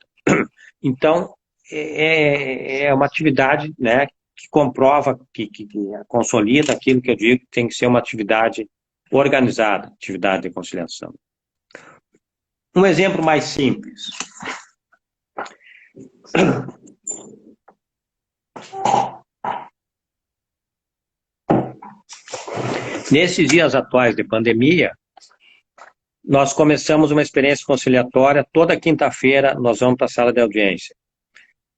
Então, é uma atividade, né, que comprova, que consolida aquilo que eu digo que tem que ser uma atividade organizada, atividade de conciliação. Um exemplo mais simples. Nesses dias atuais de pandemia, nós começamos uma experiência conciliatória. Toda quinta-feira nós vamos para a sala de audiência.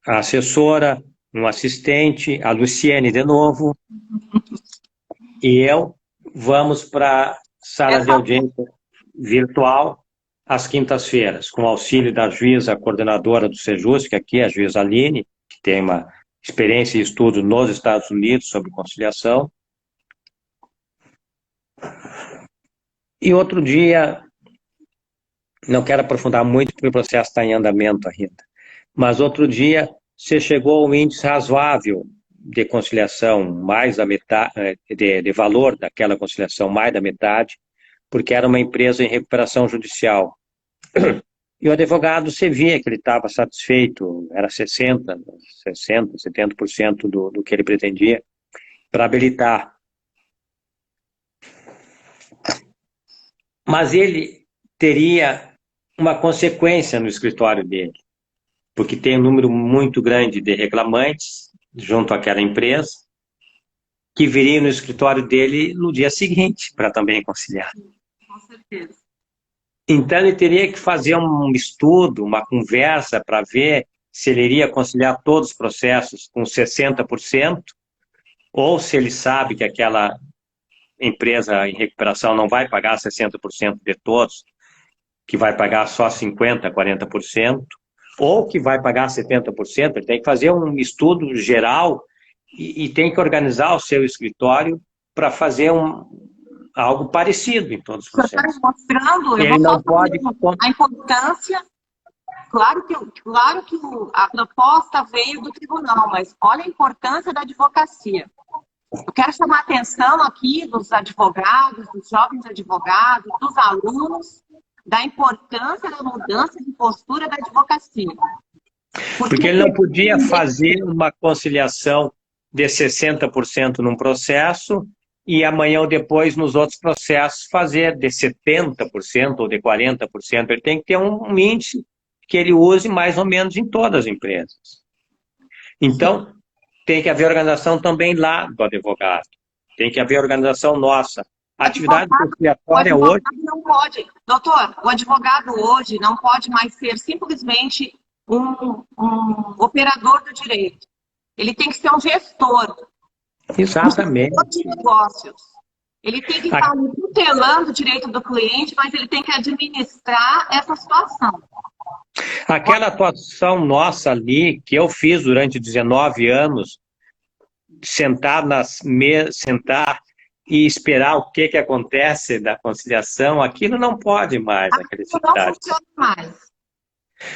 A assessora, um assistente, a Luciene de novo, e eu vamos para a sala de audiência virtual às quintas-feiras, com auxílio da juíza coordenadora do Sejus, que aqui é a juíza Aline, que tem uma experiência e estudo nos Estados Unidos sobre conciliação. E outro dia, não quero aprofundar muito, porque o processo está em andamento ainda, Mas outro dia você chegou a um índice razoável de conciliação, mais da metade, de valor daquela conciliação, mais da metade, porque era uma empresa em recuperação judicial. E o advogado, você via que ele estava satisfeito, era 60%, 70% do que ele pretendia para habilitar. Mas ele teria uma consequência no escritório dele, porque tem um número muito grande de reclamantes junto àquela empresa, que viriam no escritório dele no dia seguinte para também conciliar. Com certeza. Então, ele teria que fazer um estudo, uma conversa para ver se ele iria conciliar todos os processos com 60%, ou se ele sabe que aquela empresa em recuperação não vai pagar 60% de todos, que vai pagar só 50%, 40%, ou que vai pagar 70%, ele tem que fazer um estudo geral e tem que organizar o seu escritório para fazer algo parecido em todos os Você está processos. mostrando, eu Ele vou não só pode... a importância. Claro que a proposta veio do tribunal, mas olha a importância da advocacia. Eu quero chamar a atenção aqui dos advogados, dos jovens advogados, dos alunos, da importância da mudança de postura da advocacia. Porque ele não podia fazer uma conciliação de 60% num processo e amanhã ou depois, nos outros processos, fazer de 70% ou de 40%. Ele tem que ter um índice que ele use mais ou menos em todas as empresas. Então, tem que haver organização também lá do advogado. Tem que haver organização nossa. A atividade conciliatória hoje... Não pode. Doutor, o advogado hoje não pode mais ser simplesmente um operador do direito. Ele tem que ser um gestor. Exatamente. De negócios. Ele tem que estar tutelando o direito do cliente, mas ele tem que administrar essa situação. Aquela atuação nossa ali, que eu fiz durante 19 anos, sentar e esperar o que acontece da conciliação, aquilo não pode mais. Aquilo não funciona mais.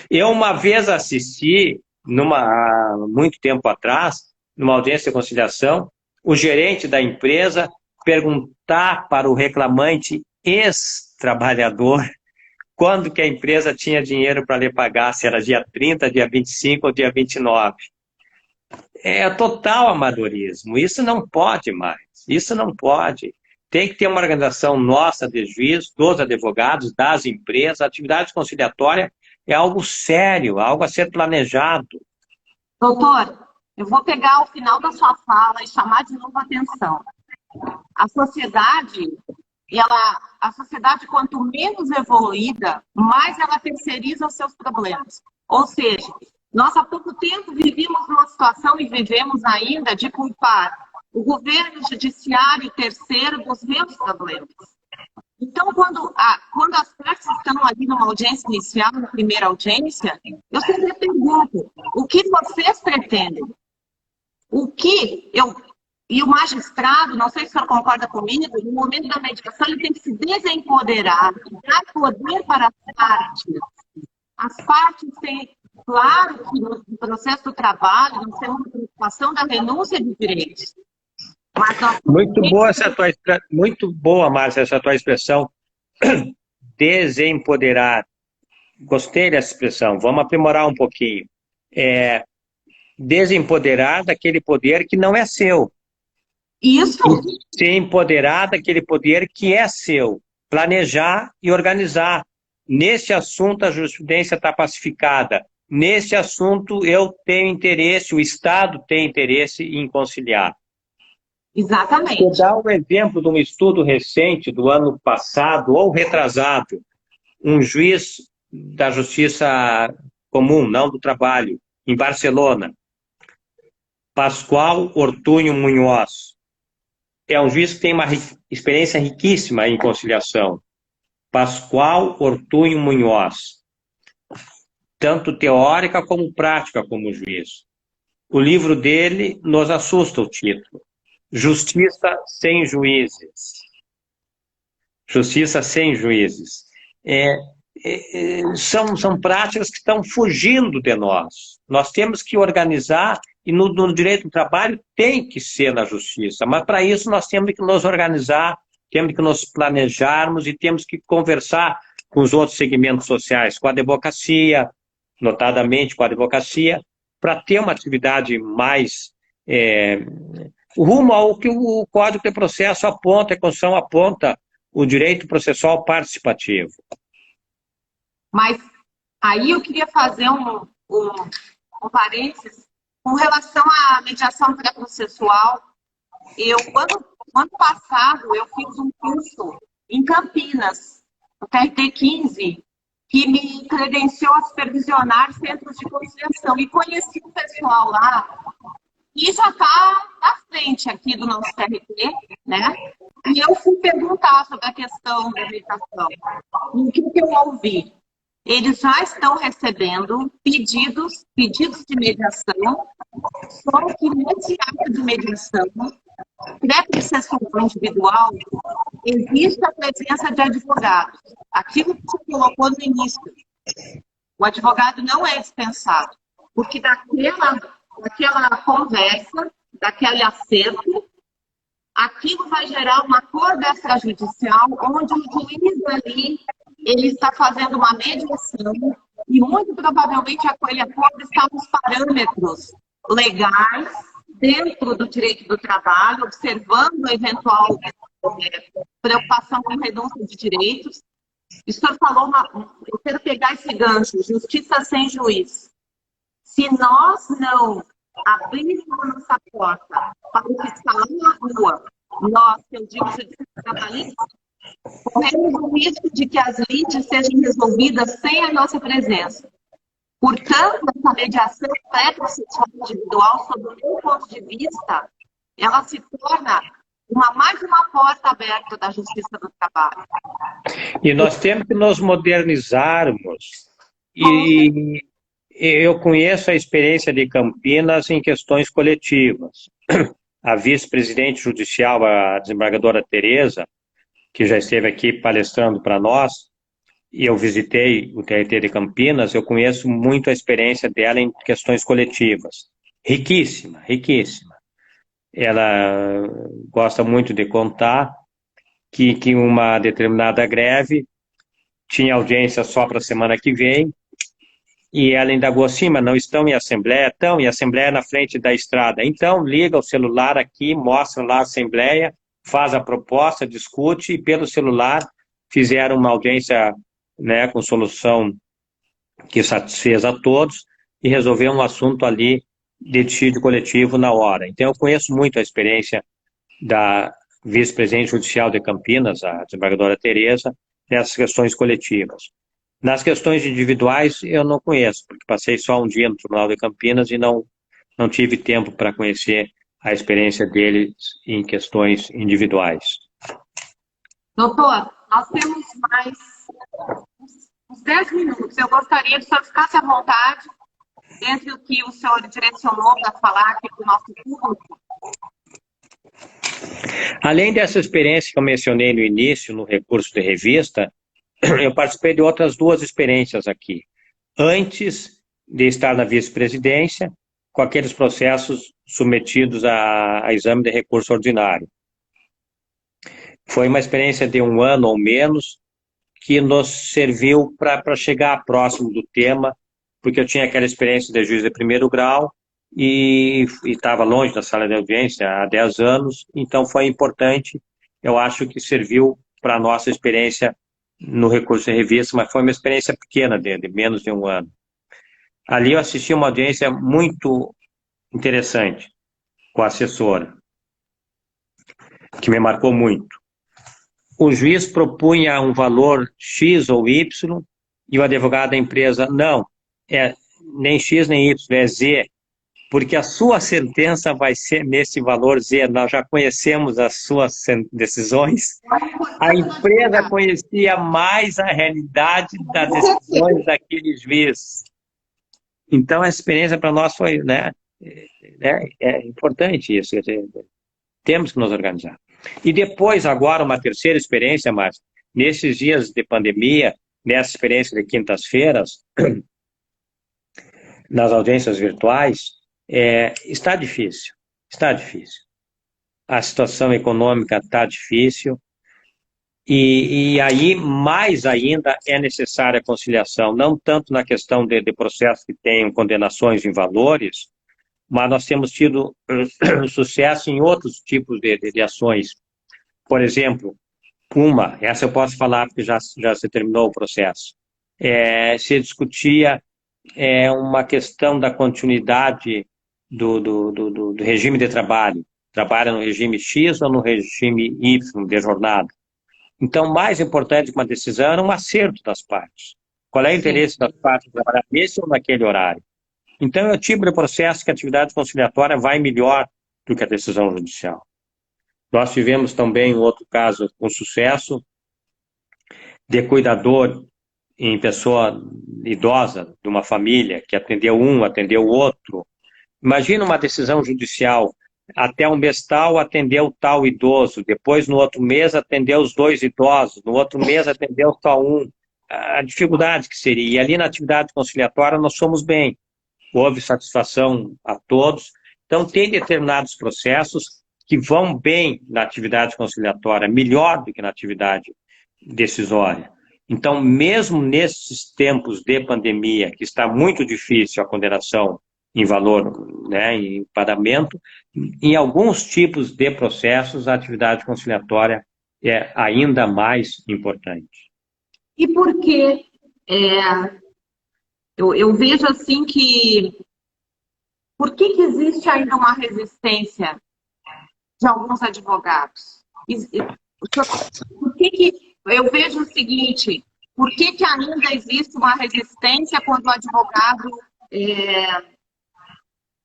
Eu uma vez assisti, há muito tempo atrás, numa audiência de conciliação, o gerente da empresa perguntar para o reclamante ex-trabalhador quando que a empresa tinha dinheiro para lhe pagar, se era dia 30, dia 25 ou dia 29. É total amadorismo. Isso não pode mais. Isso não pode. Tem que ter uma organização nossa de juízes, dos advogados, das empresas. A atividade conciliatória é algo sério, algo a ser planejado. Doutor, eu vou pegar o final da sua fala e chamar de novo a atenção. A sociedade, quanto menos evoluída, mais ela terceiriza os seus problemas. Ou seja, nós há pouco tempo vivíamos numa situação e vivemos ainda de culpar o governo judiciário terceiro dos meus problemas. Então, quando as partes estão ali numa audiência inicial, na primeira audiência, eu sempre pergunto, o que vocês pretendem? E o magistrado, não sei se o senhor concorda comigo, no momento da mediação ele tem que se desempoderar, dar poder para as partes. As partes têm, claro que no processo do trabalho, nós temos uma preocupação da renúncia de direitos. Muito boa, Márcia, essa tua expressão, desempoderar. Gostei dessa expressão, vamos aprimorar um pouquinho. Desempoderar daquele poder que não é seu. Isso. Se empoderar daquele poder que é seu. Planejar e organizar. Nesse assunto, a jurisprudência está pacificada. Nesse assunto, eu tenho interesse, o Estado tem interesse em conciliar. Exatamente. Vou dar um exemplo de um estudo recente do ano passado, ou retrasado. Um juiz da Justiça Comum, não do Trabalho, em Barcelona. Pascoal Ortunho Munhoz. É um juiz que tem uma experiência riquíssima em conciliação. Pascoal Ortunho Munhoz. Tanto teórica como prática como juiz. O livro dele nos assusta, o título. Justiça sem juízes. Justiça sem juízes. são práticas que estão fugindo de nós. Nós temos que organizar, e no direito do trabalho tem que ser na justiça, mas para isso nós temos que nos organizar, temos que nos planejarmos e temos que conversar com os outros segmentos sociais, com a advocacia, notadamente com a advocacia, para ter uma atividade mais rumo ao que o Código de Processo aponta, a Constituição aponta, o direito processual participativo. Mas aí eu queria fazer um parênteses com relação à mediação pré-processual. Ano passado, eu fiz um curso em Campinas, no TRT 15, que me credenciou a supervisionar centros de conciliação. E conheci o pessoal lá, e já está à frente aqui do nosso TRT, né? E eu fui perguntar sobre a questão da mediação. E o que eu ouvi? Eles já estão recebendo pedidos de mediação, só que nesse ato de mediação, pré-processual individual, existe a presença de advogados. Aquilo que você colocou no início. O advogado não é dispensado, porque daquela conversa, daquele acerto, aquilo vai gerar um acordo extrajudicial, onde o juiz ali ele está fazendo uma mediação e muito provavelmente aquele acordo está nos parâmetros legais dentro do direito do trabalho, observando a eventual preocupação com renúncia de direitos. O senhor falou, eu quero pegar esse gancho, justiça sem juiz. Se nós não abrirmos a nossa porta para o que está lá na rua, nós, que eu digo justiça trabalhista, corremos o risco de que as lides sejam resolvidas sem a nossa presença. Portanto, essa mediação pré-processual individual, sob o meu ponto de vista, ela se torna mais uma porta aberta da justiça do trabalho. E nós temos que nos modernizarmos. E eu conheço a experiência de Campinas em questões coletivas. A vice-presidente judicial, a desembargadora Tereza, que já esteve aqui palestrando para nós, e eu visitei o TRT de Campinas, eu conheço muito a experiência dela em questões coletivas. Riquíssima, riquíssima. Ela gosta muito de contar que uma determinada greve tinha audiência só para a semana que vem, e ela indagou assim, mas não estão em assembleia? Estão em assembleia na frente da estrada. Então, liga o celular aqui, mostra lá a assembleia, faz a proposta, discute, e pelo celular fizeram uma audiência, né, com solução que satisfez a todos e resolveu um assunto ali de litígio coletivo na hora. Então, eu conheço muito a experiência da vice-presidente judicial de Campinas, a desembargadora Tereza, nessas questões coletivas. Nas questões individuais, eu não conheço, porque passei só um dia no Tribunal de Campinas e não tive tempo para conhecer a experiência deles em questões individuais. Doutor, nós temos mais uns 10 minutos. Eu gostaria que o senhor ficasse à vontade entre o que o senhor direcionou para falar aqui para o nosso público. Além dessa experiência que eu mencionei no início, no recurso de revista, eu participei de outras 2 experiências aqui. Antes de estar na vice-presidência, com aqueles processos submetidos a exame de recurso ordinário. Foi uma experiência de 1 ano ou menos, que nos serviu para chegar próximo do tema, porque eu tinha aquela experiência de juiz de primeiro grau e estava longe da sala de audiência há 10 anos, então foi importante, eu acho que serviu para a nossa experiência no recurso de revista, mas foi uma experiência pequena, de menos de 1 ano. Ali eu assisti uma audiência muito interessante com a assessora, que me marcou muito. O juiz propunha um valor X ou Y, e o advogado da empresa, não, nem X nem Y, é Z, porque a sua sentença vai ser nesse valor Z, nós já conhecemos as suas decisões. A empresa conhecia mais a realidade das decisões daquele juiz. Então, a experiência para nós foi, né, é importante isso, temos que nos organizar. E depois, agora, uma terceira experiência, Márcio, nesses dias de pandemia, nessa experiência de quintas-feiras, nas audiências virtuais, está difícil, está difícil. A situação econômica está difícil, e aí, mais ainda, é necessária a conciliação, não tanto na questão de processos que tenham condenações em valores, mas nós temos tido sucesso em outros tipos de ações. Por exemplo, essa eu posso falar porque já se terminou o processo, se discutia uma questão da continuidade do regime de trabalho. Trabalha no regime X ou no regime Y de jornada. Então, mais importante que uma decisão era um acerto das partes. Qual é o interesse das partes de trabalhar nesse ou naquele horário? Então, é o tipo de processo que a atividade conciliatória vai melhor do que a decisão judicial. Nós tivemos também um outro caso com sucesso de cuidador em pessoa idosa de uma família, que atendeu um, atendeu o outro. Imagina uma decisão judicial, até um mês tal atendeu tal idoso, depois no outro mês atendeu os 2 idosos, no outro mês atendeu só um. A dificuldade que seria. E ali na atividade conciliatória nós fomos bem. Houve satisfação a todos. Então tem determinados processos que vão bem na atividade conciliatória, melhor do que na atividade decisória. Então, mesmo nesses tempos de pandemia, que está muito difícil a condenação em valor, né, em pagamento, em alguns tipos de processos, a atividade conciliatória é ainda mais importante. E por que eu vejo assim que por que existe ainda uma resistência de alguns advogados? Por que eu vejo o seguinte, por que ainda existe uma resistência quando o advogado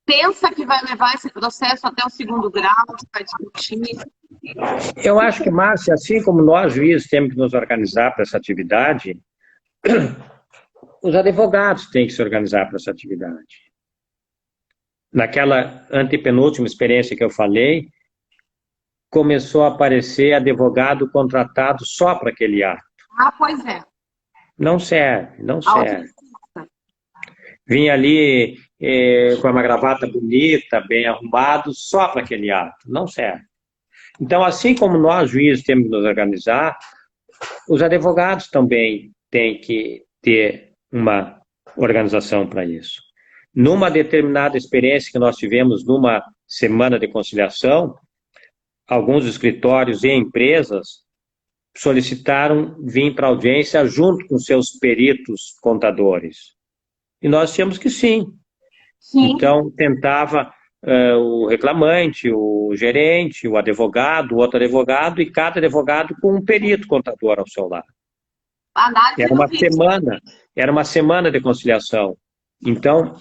pensa que vai levar esse processo até o 2º grau, que vai discutir? Eu acho que, Márcia, assim como nós, juízes, temos que nos organizar para essa atividade, os advogados têm que se organizar para essa atividade. Naquela antepenúltima experiência que eu falei, começou a aparecer advogado contratado só para aquele ato. Ah, pois é. Não serve, não serve. Vinha ali com uma gravata bonita, bem arrumado, só para aquele ato. Não serve. Então, assim como nós, juízes, temos que nos organizar, os advogados também têm que ter uma organização para isso. Numa determinada experiência que nós tivemos numa semana de conciliação, alguns escritórios e empresas solicitaram vir para a audiência junto com seus peritos contadores. E nós tínhamos que sim. Então, tentava o reclamante, o gerente, o advogado, o outro advogado, e cada advogado com um perito contador ao seu lado. Era uma semana de conciliação. Então,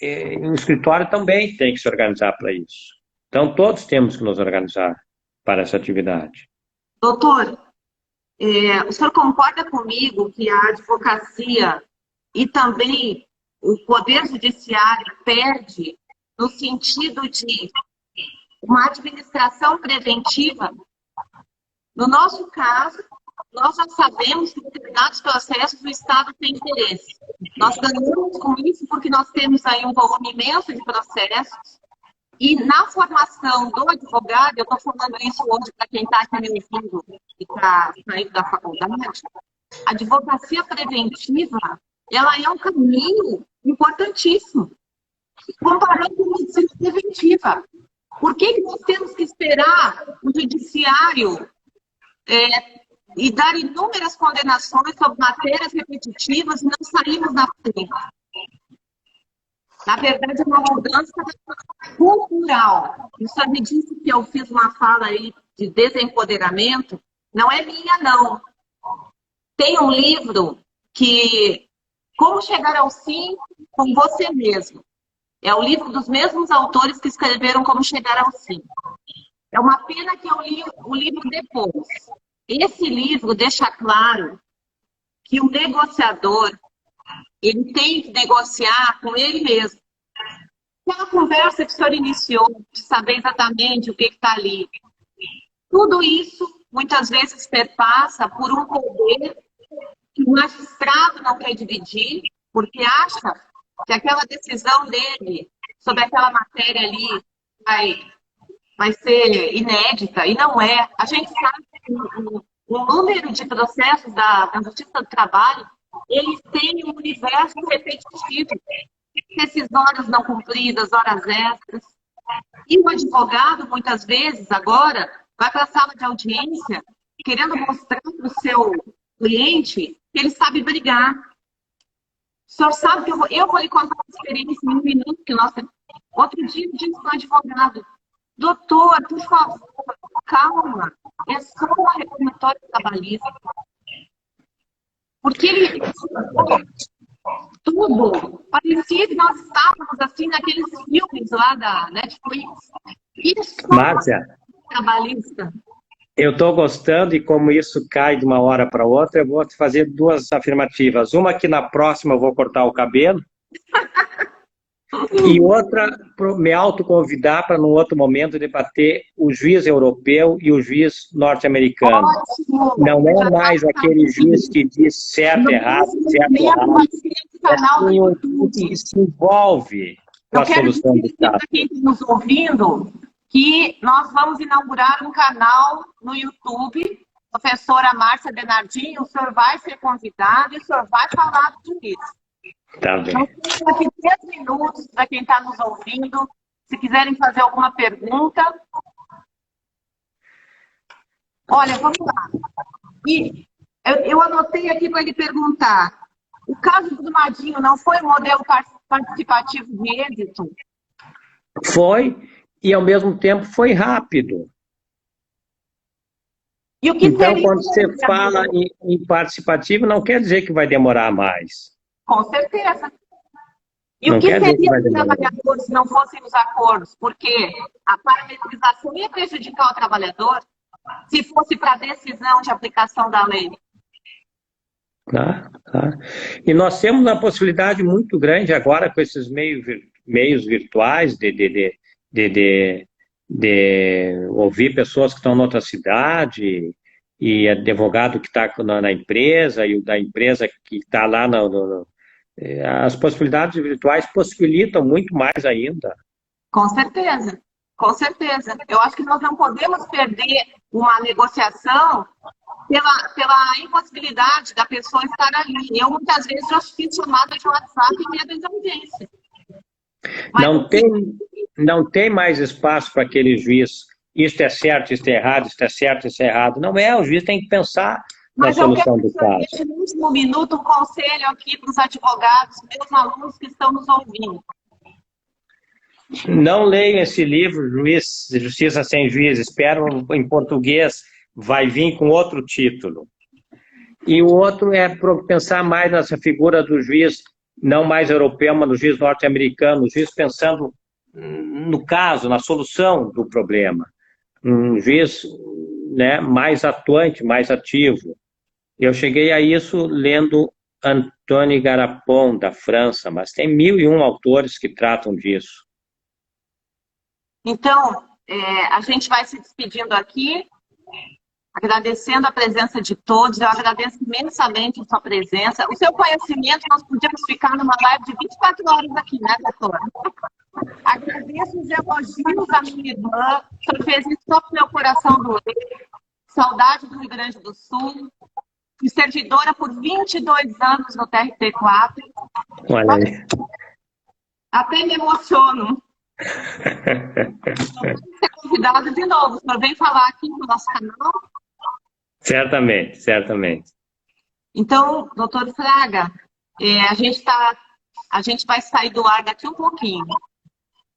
o escritório também tem que se organizar para isso. Então, todos temos que nos organizar para essa atividade. Doutor, o senhor concorda comigo que a advocacia e também o Poder Judiciário perde no sentido de uma administração preventiva? No nosso caso, nós já sabemos que em determinados processos o Estado tem interesse. Nós ganhamos com isso porque nós temos aí um volume imenso de processos. E na formação do advogado, eu estou falando isso hoje para quem está aqui me ouvindo e está saindo da faculdade, a advocacia preventiva, ela é um caminho importantíssimo. Comparando com a medicina preventiva. Por que nós temos que esperar o judiciário e dar inúmeras condenações sobre matérias repetitivas e não sairmos na frente? Na verdade, é uma mudança cultural. O senhor me disse que eu fiz uma fala aí de desempoderamento. Não é minha, não. Tem um livro que... Como Chegar ao Sim com Você Mesmo. É o livro dos mesmos autores que escreveram Como Chegar ao Sim. É uma pena que eu li o livro depois. Esse livro deixa claro que o negociador ele tem que negociar com ele mesmo. Aquela conversa que o senhor iniciou, de saber exatamente o que está ali. Tudo isso, muitas vezes, perpassa por um poder que o magistrado não quer dividir, porque acha que aquela decisão dele sobre aquela matéria ali vai ser inédita, e não é. A gente sabe que o número de processos da Justiça do Trabalho, eles têm um universo repetitivo, decisórias não cumpridas, horas extras. E o advogado, muitas vezes, agora, vai para a sala de audiência querendo mostrar para o seu cliente que ele sabe brigar. O senhor sabe que eu vou lhe contar uma experiência em um minuto, que nós... Outro dia eu disse para o advogado: doutor, por favor, calma, é só uma reclamatória trabalhista. Porque ele... Tudo. Parecia que nós estávamos assim naqueles filmes lá da Netflix. Isso Márcia, trabalhista. eu estou gostando e como isso cai de uma hora para outra, eu vou te fazer duas afirmativas. Uma que na próxima eu vou cortar o cabelo e outra, me autoconvidar para, num outro momento, debater o juiz europeu e o juiz norte-americano. Não é mais aquele juiz que diz certo, errado, certo, errado. Que se envolve com a solução do caso. Para quem está nos ouvindo, que nós vamos inaugurar um canal no YouTube, professora Márcia Bernardinho, o senhor vai ser convidado e o senhor vai falar disso. Tá bem. Nós temos aqui 10 minutos para quem está nos ouvindo. Se quiserem fazer alguma pergunta. Olha, vamos lá. E eu anotei aqui para ele perguntar. O caso do Brumadinho não foi um modelo participativo de êxito? Foi, e ao mesmo tempo foi rápido. E o que então, seria... quando você fala em participativo, não quer dizer que vai demorar mais. Com certeza. E não o que seria os trabalhadores se não fossem os acordos? Porque a parametrização ia prejudicar o trabalhador se fosse para a decisão de aplicação da lei. Tá. E nós temos uma possibilidade muito grande agora com esses meios virtuais de ouvir pessoas que estão em outra cidade, e advogado que está na empresa, e o da empresa que está lá as possibilidades virtuais possibilitam muito mais ainda. Com certeza, com certeza. Eu acho que nós não podemos perder uma negociação pela impossibilidade da pessoa estar ali. Eu, muitas vezes, já fiz chamada de WhatsApp em meia de audiência. Não tem mais espaço para aquele juiz, isto é certo, isto é errado, isto é certo, isto é errado. Não é, o juiz tem que pensar na solução do caso. Mas no último minuto, um conselho aqui para os advogados, meus alunos que estão nos ouvindo. Não leiam esse livro, Justiça Sem Juiz, espero em português, vai vir com outro título. E o outro é pensar mais nessa figura do juiz, não mais europeu, mas no juiz norte-americano, o juiz pensando no caso, na solução do problema. Um juiz, né, mais atuante, mais ativo. Eu cheguei a isso lendo Antoine Garapon, da França, mas tem 1001 autores que tratam disso. Então, a gente vai se despedindo aqui, agradecendo a presença de todos. Eu agradeço imensamente a sua presença. O seu conhecimento, nós podíamos ficar numa live de 24 horas aqui, né, doutora? Agradeço os elogios à minha irmã. O senhor fez isso só pro meu coração doer. Saudade do Rio Grande do Sul. Fui servidora por 22 anos no TRT4. Olha aí. Até me emociono. Vou ser convidado de novo. O senhor vem falar aqui no nosso canal? Certamente, certamente. Então, doutor Fraga, a gente vai sair do ar daqui um pouquinho.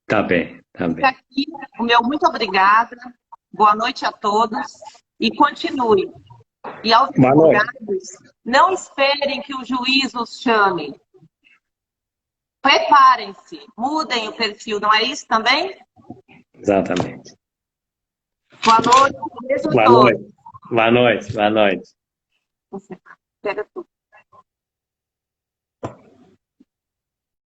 Tá bem, tá bem. Aqui, o meu muito obrigada. Boa noite a todos. E continue. E aos advogados, não esperem que o juiz os chame. Preparem-se, mudem o perfil, não é isso também? Exatamente. Boa noite. Boa noite. Boa noite. Boa noite. Você pega tudo.